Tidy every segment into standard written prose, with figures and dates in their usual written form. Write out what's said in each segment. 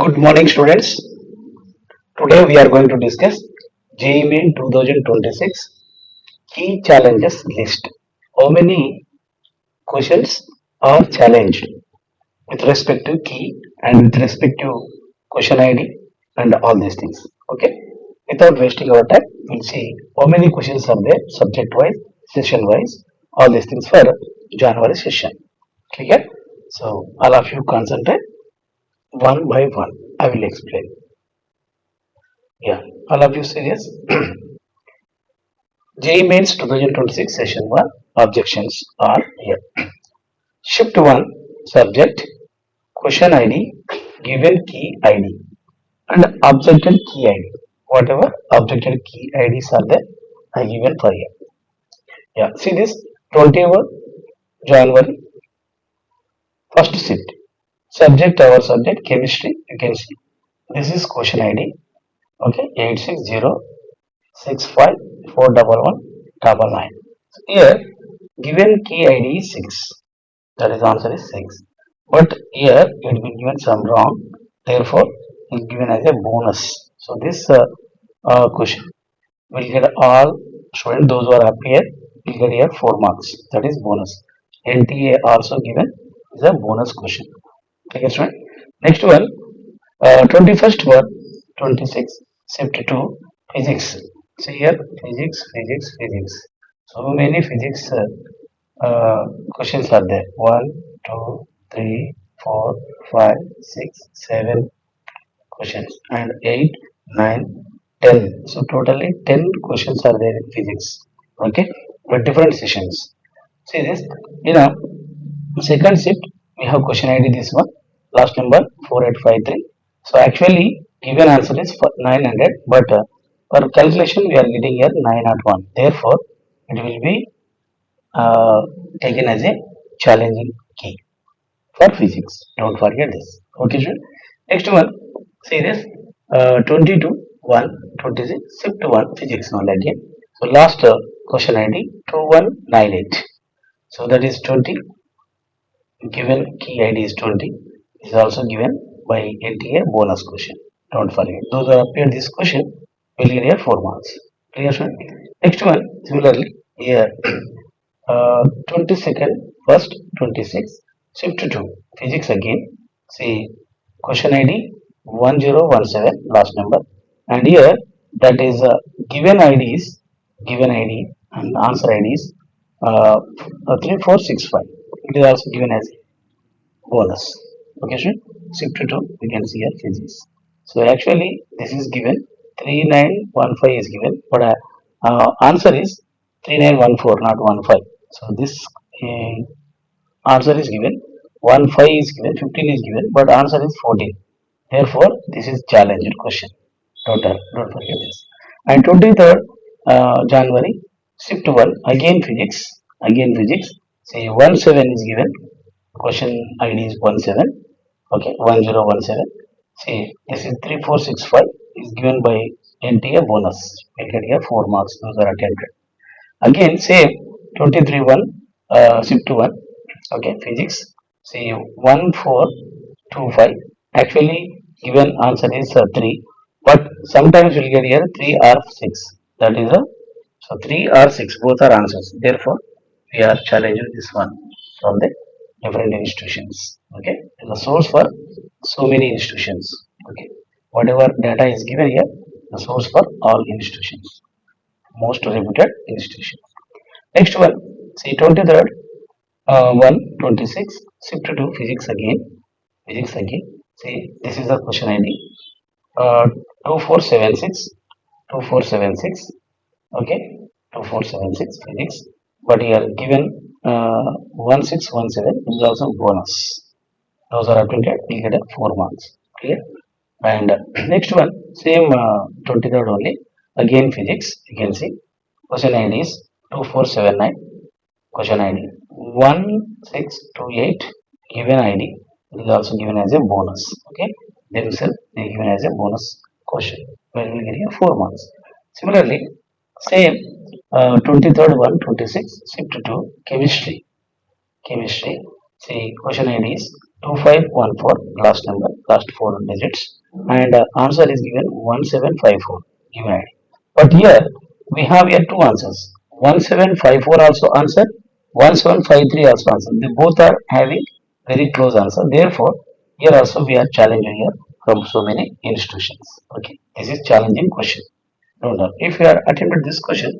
Good morning, students. Today we are going to discuss JEE Main 2026 key challenges list. How many questions are challenged with respect to key and with respect to question ID and all these things. Okay. Without wasting our time, we'll see how many questions are there, subject wise, session wise, all these things for January session. Clear? So all of you concentrate one by one. I will explain. Yeah, all of you serious? JEE Mains 2026 Session 1 objections are here. Shift 1 subject, question ID, given key ID and objected key ID. Whatever objected key IDs are there are given for here. Yeah, see this 21 January first shift. Subject our subject chemistry. You can see this is question ID. Okay, 86065411199. So here given key ID is 6. That is answer is 6. But here it will be given some wrong. Therefore, it is given as a bonus. So this question will get all students those who are appear will get here 4 marks. That is bonus. NTA also given is a bonus question. Okay, student. Next one, 21st one, 26, shift to physics. See here, physics. So many physics questions are there. 1, 2, 3, 4, 5, 6, 7 questions and 8, 9, 10. So totally 10 questions are there in physics. Okay, with different sessions. See this, you know, second shift we have question ID this one, last number 4853. So actually given answer is for 900, but for calculation we are getting here 901. Therefore, it will be taken as a challenging key for physics. Don't forget this. Okay, sure. Next one, see this 22, 1, 26, shift 1, physics only again. So last question ID 2198. So that is 20. Given key ID is 20. Is also given by NTA bonus question. Don't forget. Those who appeared this question will get here 4 marks. Clear, sir? Next one, similarly, here 22nd, first 26, shift to 2, physics again. See, question ID 1017, last number. And here, that is given ID and answer ID is 3465. It is also given as bonus. Okay, sure. Shift to 2, we can see here physics. So actually, this is given 3915 is given, but answer is 3914, not 15. So this answer is given, 15 is given, 15 is given, but answer is 14. Therefore, this is challenged question. Don't forget this. And 23rd January, shift 1, again physics. Say 17 is given, question ID is 17. Okay, 1017. See, this is 3465 is given by NTA bonus. We get here 4 marks. Those are attempted. Again, same 23 1, shift 1. Okay, physics. See, 1425. Actually, given answer is 3. But sometimes we'll get here 3 or 6. That is a so 3 or 6. Both are answers. Therefore, we are challenging this one from the different institutions. Okay, the source for so many institutions. Okay, whatever data is given here, the source for all institutions, most reputed institutions. Next one, see 23rd, 1, 26, shift to physics again. See, this is the question ID, 2476, 2476. Okay, 2476 physics, but here given 1617 is also bonus. Those are attempted, we get a 4 marks. Clear? And next one, same 23rd only, again physics. You can see question ID is 2479. Question ID 1628. Given ID is also given as a bonus. Okay, themselves they are given as a bonus question where we get here 4 marks. Similarly, same 23rd one, 26, shift to chemistry. See, question ID is 2514, last number, last 4 digits. and answer is given 1754 given ID. But here we have here two answers. 1754 also answer, 1753 also answer. They both are having very close answer. Therefore, here also we are challenging here from so many institutions. Okay, this is challenging question. No doubt. If you are attempted this question,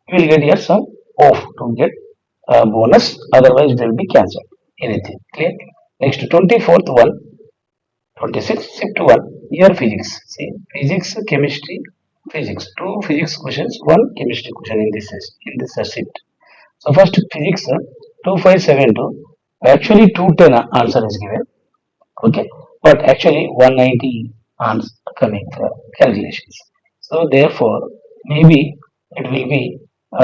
you will get here some off to get bonus. Otherwise, it will be cancelled. Anything clear? Next 24th one, 26 shift 1 year physics. See, physics, chemistry, physics. Two physics questions, one chemistry question in this shift. So first physics 2572. Actually 210 answer is given. Okay, but actually 190 answer coming calculations. So therefore maybe it will be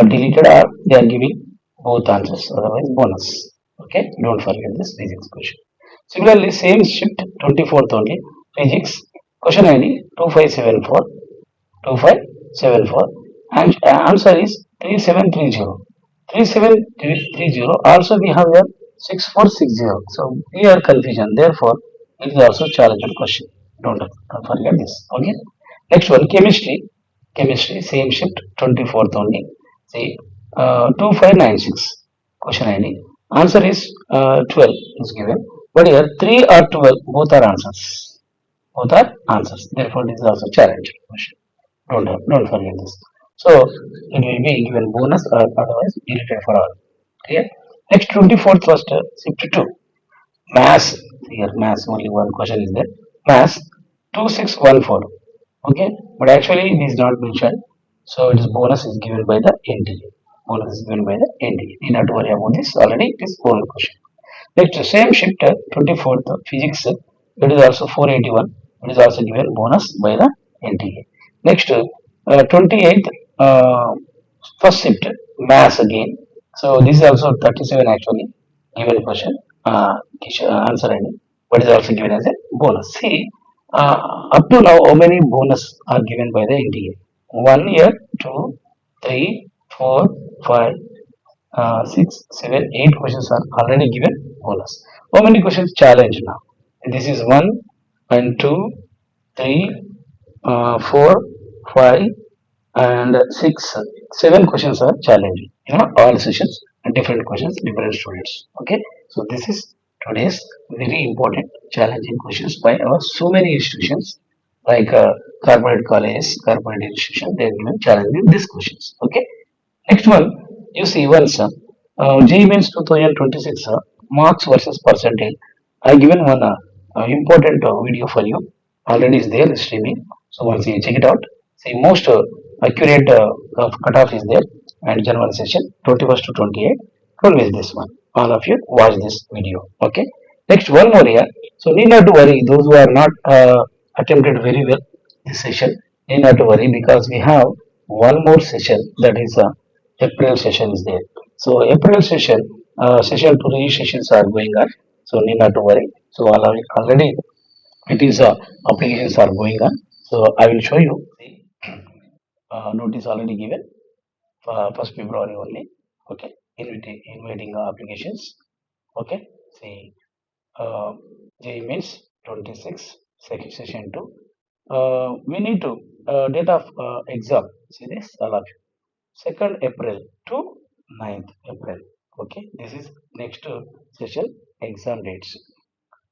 deleted or they are giving both answers. Otherwise bonus. Okay, don't forget this physics question. Similarly, same shift 24th only physics question ID 2574 2574 and answer is 3730. 3730 also we have here 6460. So here confusion. Therefore, it is also challenging question. Don't forget this. Okay. Next one chemistry. Chemistry same shift 24th only. See 2596 question ID. Answer is 12 is given. But here 3 or 12 both are answers. Both are answers. Therefore, this is also challenging question. Don't forget this. So it will be given bonus or otherwise deleted for all. Clear? Next 24th first shift 2. Mass. Here mass only one question is there. Mass 2614. Okay, but actually it is not mentioned. So it is bonus is given by the NTA. Bonus is given by the NTA. You not to worry about this. Already it is bonus question. Next, same shift 24th physics, it is also 481. It is also given bonus by the NTA. Next, 28th first shift mass again. So this is also 37 actually given question answer ID, but is also given as a bonus. See, up to now how many bonus are given by the NTA? 1 year, 2, 3, 4, 5, 6, 7, 8 questions are already given bonus. How many questions challenge now? This is 1 and 2, 3, 4, 5, and 6, 7 questions are challenging. You know, all sessions and different questions, different students. Okay, so this is today's very important challenging questions by our so many institutions like corporate college, corporate institution. They are given challenging these questions. Okay. Next one, you see once JEE Mains 2026 marks versus percentage. I given one important video for you. Already is there streaming. So once you check it out, see most accurate cutoff is there and general session 21st to 28. Don't miss this one. All of you watch this video. Okay. Next one more here. So need not to worry. Those who are not attempted very well this session need not to worry because we have one more session that is April session is there. So April session, session two registrations are going on. So need not to worry. So already it is applications are going on. So I will show you the notice already given for first February only. Okay, inviting applications. Okay, see JEE means 26 session 2. We need to date of exam. See this all of you. 2nd April to 9th April. Okay, this is next session exam dates.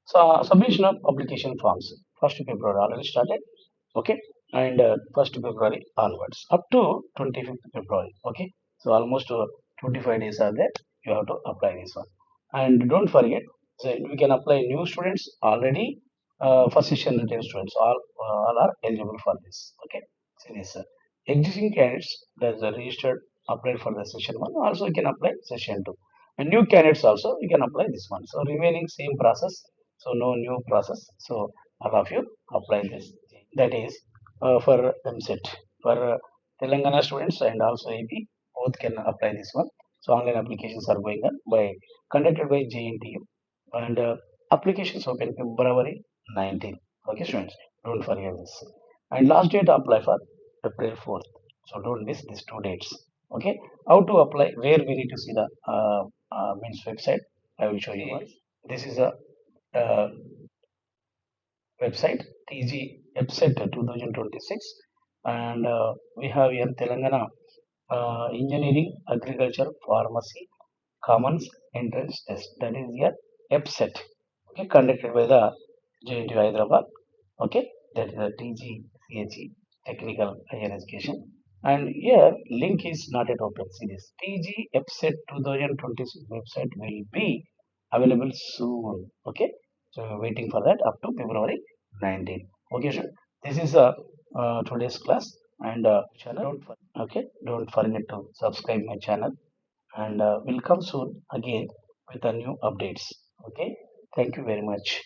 So submission of application forms 1st February already started. Okay, and 1st February onwards up to 25th February. Okay, so almost 25 days are there. You have to apply this one, and don't forget. So we can apply new students already. First session retained students all are eligible for this. Okay, see this. Existing candidates that are registered applied for the session one also you can apply session two, and new candidates also you can apply this one. So remaining same process, so no new process. So all of you apply this. That is for MSET for Telangana students and also AP both can apply this one. So online applications are going on by conducted by JNTU and applications open February 19. Okay, students, don't forget this. And last date to apply for April 4th. So don't miss these two dates. Okay, how to apply? Where we need to see the means website. I will show you. This is a uh, website TG EPSET 2026, and we have here Telangana Engineering, Agriculture, Pharmacy, Commons Entrance Test. That is here EPSET. Okay, conducted by the JNTU Hyderabad. Okay, that is the TGCHE Technical Higher Education. And here link is not yet open. See this TG EPSET 2026 website will be available soon. Okay, so we're waiting for that up to February 19. Okay, sure. This is today's class, and channel. Okay, don't forget to subscribe my channel, and we'll come soon again with the new updates. Okay, thank you very much.